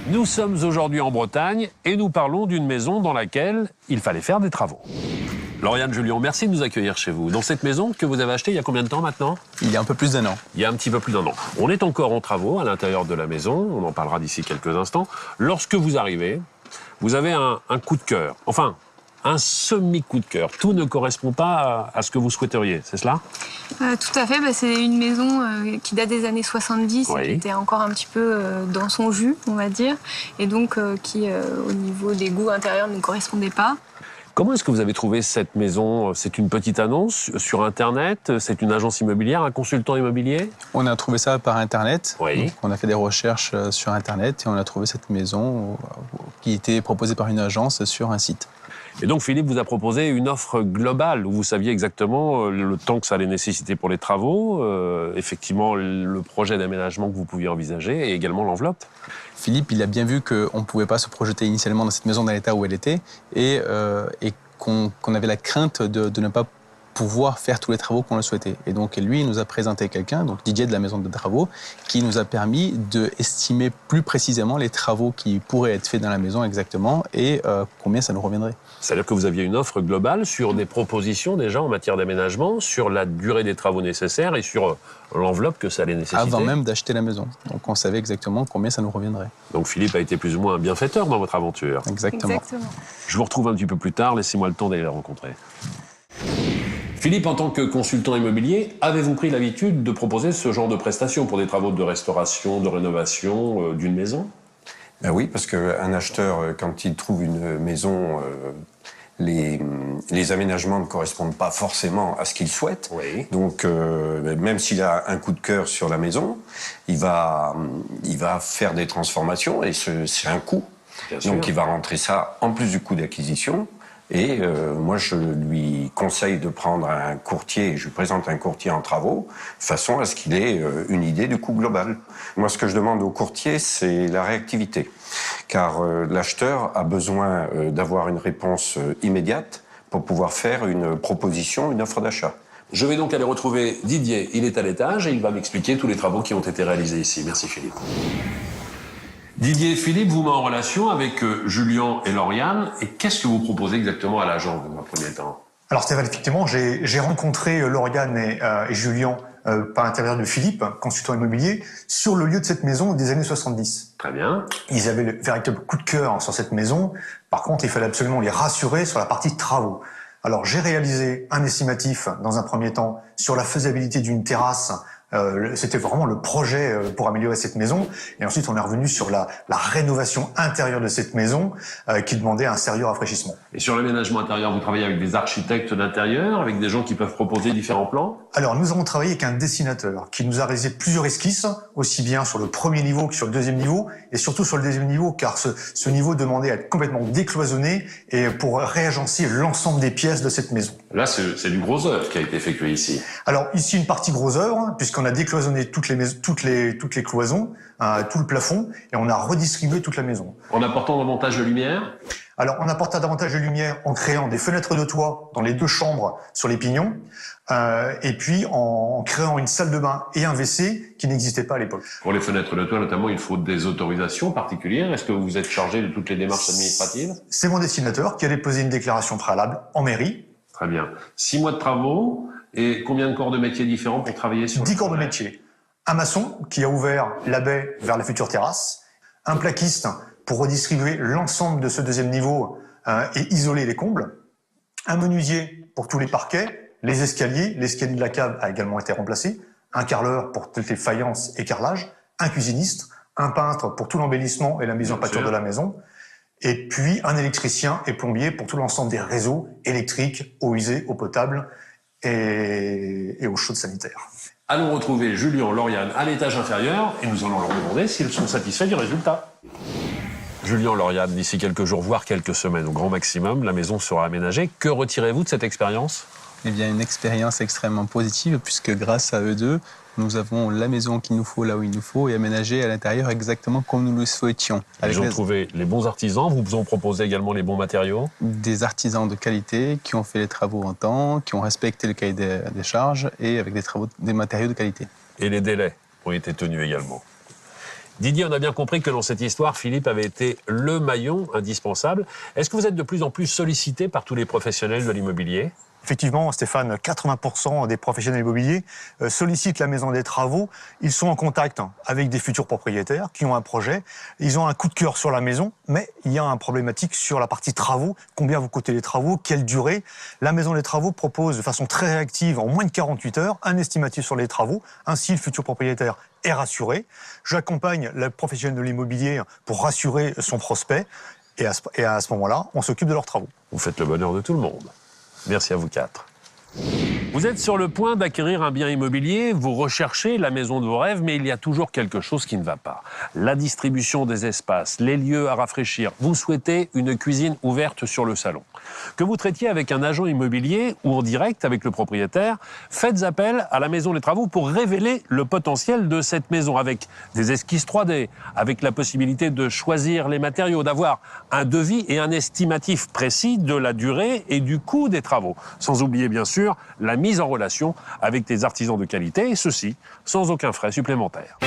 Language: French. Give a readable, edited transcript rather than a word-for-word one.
Nous sommes aujourd'hui en Bretagne et nous parlons d'une maison dans laquelle il fallait faire des travaux. Lauriane, Julien, merci de nous accueillir chez vous. Dans cette maison que vous avez achetée il y a combien de temps maintenant? Il y a un peu plus d'1 an. Il y a un petit peu plus d'1 an. On est encore en travaux à l'intérieur de la maison, on en parlera d'ici quelques instants. Lorsque vous arrivez, vous avez un coup de cœur, enfin un semi-coup de cœur. Tout ne correspond pas à ce que vous souhaiteriez, c'est cela? Tout à fait, c'est une maison qui date des années 70, oui. Qui était encore un petit peu dans son jus, on va dire, et donc qui, au niveau des goûts intérieurs, ne correspondait pas. Comment est-ce que vous avez trouvé cette maison? C'est une petite annonce sur Internet? C'est une agence immobilière, un consultant immobilier? On a trouvé ça par Internet. Oui. Donc, on a fait des recherches sur Internet et on a trouvé cette maison qui était proposée par une agence sur un site. Et donc Philippe vous a proposé une offre globale où vous saviez exactement le temps que ça allait nécessiter pour les travaux, effectivement le projet d'aménagement que vous pouviez envisager et également l'enveloppe. Philippe, il a bien vu qu'on ne pouvait pas se projeter initialement dans cette maison dans l'état où elle était et qu'on avait la crainte de ne pas pouvoir faire tous les travaux qu'on le souhaitait. Et donc lui, il nous a présenté quelqu'un, donc Didier de la maison de travaux, qui nous a permis d'estimer plus précisément les travaux qui pourraient être faits dans la maison exactement et combien ça nous reviendrait. C'est-à-dire que vous aviez une offre globale sur des propositions déjà en matière d'aménagement, sur la durée des travaux nécessaires et sur l'enveloppe que ça allait nécessiter. Avant même d'acheter la maison. Donc on savait exactement combien ça nous reviendrait. Donc Philippe a été plus ou moins un bienfaiteur dans votre aventure. Exactement. Je vous retrouve un petit peu plus tard, laissez-moi le temps d'aller la rencontrer. Philippe, en tant que consultant immobilier, avez-vous pris l'habitude de proposer ce genre de prestations pour des travaux de restauration, de rénovation d'une maison? Ben oui, parce qu'un acheteur, quand il trouve une maison, les aménagements ne correspondent pas forcément à ce qu'il souhaite. Oui. Donc, même s'il a un coup de cœur sur la maison, il va faire des transformations et c'est un coût. Bien sûr. Donc, il va rentrer ça en plus du coût d'acquisition. Et moi, je lui conseille de prendre un courtier, je lui présente un courtier en travaux, de façon à ce qu'il ait une idée du coût global. Moi, ce que je demande au courtier, c'est la réactivité. Car l'acheteur a besoin d'avoir une réponse immédiate pour pouvoir faire une proposition, une offre d'achat. Je vais donc aller retrouver Didier, il est à l'étage et il va m'expliquer tous les travaux qui ont été réalisés ici. Merci Philippe. Didier et Philippe vous met en relation avec Julien et Lauriane. Et qu'est-ce que vous proposez exactement à l'agent dans un premier temps? Alors Stéphane, effectivement, j'ai rencontré Lauriane et Julien par l'intermédiaire de Philippe, consultant immobilier, sur le lieu de cette maison des années 70. Très bien. Ils avaient le véritable coup de cœur sur cette maison. Par contre, il fallait absolument les rassurer sur la partie travaux. Alors j'ai réalisé un estimatif dans un premier temps sur la faisabilité d'une terrasse. C'était vraiment le projet pour améliorer cette maison. Et ensuite, on est revenu sur la rénovation intérieure de cette maison qui demandait un sérieux rafraîchissement. Et sur l'aménagement intérieur, vous travaillez avec des architectes d'intérieur, avec des gens qui peuvent proposer différents plans? Alors, nous avons travaillé avec un dessinateur qui nous a réalisé plusieurs esquisses, aussi bien sur le premier niveau que sur le deuxième niveau, et surtout sur le deuxième niveau, car ce niveau demandait à être complètement décloisonné et pour réagencer l'ensemble des pièces de cette maison. Là, c'est du gros œuvre qui a été effectué ici. Alors, ici, une partie gros œuvre, puisqu'on a décloisonné toutes les cloisons, tout le plafond, et on a redistribué toute la maison. En apportant davantage de lumière? Alors, on apporta davantage de lumière en créant des fenêtres de toit dans les 2 chambres sur les pignons, et puis en créant une salle de bain et un WC qui n'existaient pas à l'époque. Pour les fenêtres de toit, notamment, il faut des autorisations particulières. Est-ce que vous êtes chargé de toutes les démarches administratives? C'est mon dessinateur qui a déposé une déclaration préalable en mairie. Très bien. 6 mois de travaux et combien de corps de métiers différents pour travailler sur 10 corps de métier. Un maçon qui a ouvert la baie vers la future terrasse. Un plaquiste pour redistribuer l'ensemble de ce deuxième niveau et isoler les combles. Un menuisier pour tous les parquets, les escaliers. L'escalier de la cave a également été remplacé. Un carreleur pour toutes les faïences et carrelages. Un cuisiniste. Un peintre pour tout l'embellissement et la mise en pâture de la maison. Et puis un électricien et plombier pour tout l'ensemble des réseaux électriques, eau usée, eau potable et eau chaude sanitaire. Allons retrouver Julien, Lauriane à l'étage inférieur et nous allons leur demander s'ils sont satisfaits du résultat. Julien, Lauriane, d'ici quelques jours, voire quelques semaines au grand maximum, la maison sera aménagée. Que retirez-vous de cette expérience? Eh bien, une expérience extrêmement positive puisque grâce à eux deux, nous avons la maison qu'il nous faut là où il nous faut et aménagée à l'intérieur exactement comme nous le souhaitions. Ils ont trouvé les bons artisans, vous ont proposé également les bons matériaux? Des artisans de qualité qui ont fait les travaux en temps, qui ont respecté le cahier des charges et avec des matériaux de qualité. Et les délais ont été tenus également. Didier, on a bien compris que dans cette histoire, Philippe avait été le maillon indispensable. Est-ce que vous êtes de plus en plus sollicité par tous les professionnels de l'immobilier ? Effectivement, Stéphane, 80% des professionnels immobiliers sollicitent la maison des travaux. Ils sont en contact avec des futurs propriétaires qui ont un projet. Ils ont un coup de cœur sur la maison, mais il y a un problématique sur la partie travaux. Combien vous coûtez les travaux? Quelle durée? La maison des travaux propose de façon très réactive, en moins de 48 heures, un estimatif sur les travaux. Ainsi, le futur propriétaire est rassuré. J'accompagne le professionnel de l'immobilier pour rassurer son prospect. Et à ce moment-là, on s'occupe de leurs travaux. Vous faites le bonheur de tout le monde. Merci à vous quatre. Vous êtes sur le point d'acquérir un bien immobilier, vous recherchez la maison de vos rêves, mais il y a toujours quelque chose qui ne va pas. La distribution des espaces, les lieux à rafraîchir. Vous souhaitez une cuisine ouverte sur le salon. Que vous traitiez avec un agent immobilier ou en direct avec le propriétaire, faites appel à la Maison des Travaux pour révéler le potentiel de cette maison avec des esquisses 3D, avec la possibilité de choisir les matériaux, d'avoir un devis et un estimatif précis de la durée et du coût des travaux. Sans oublier bien sûr la mise en relation avec des artisans de qualité, et ceci sans aucun frais supplémentaire.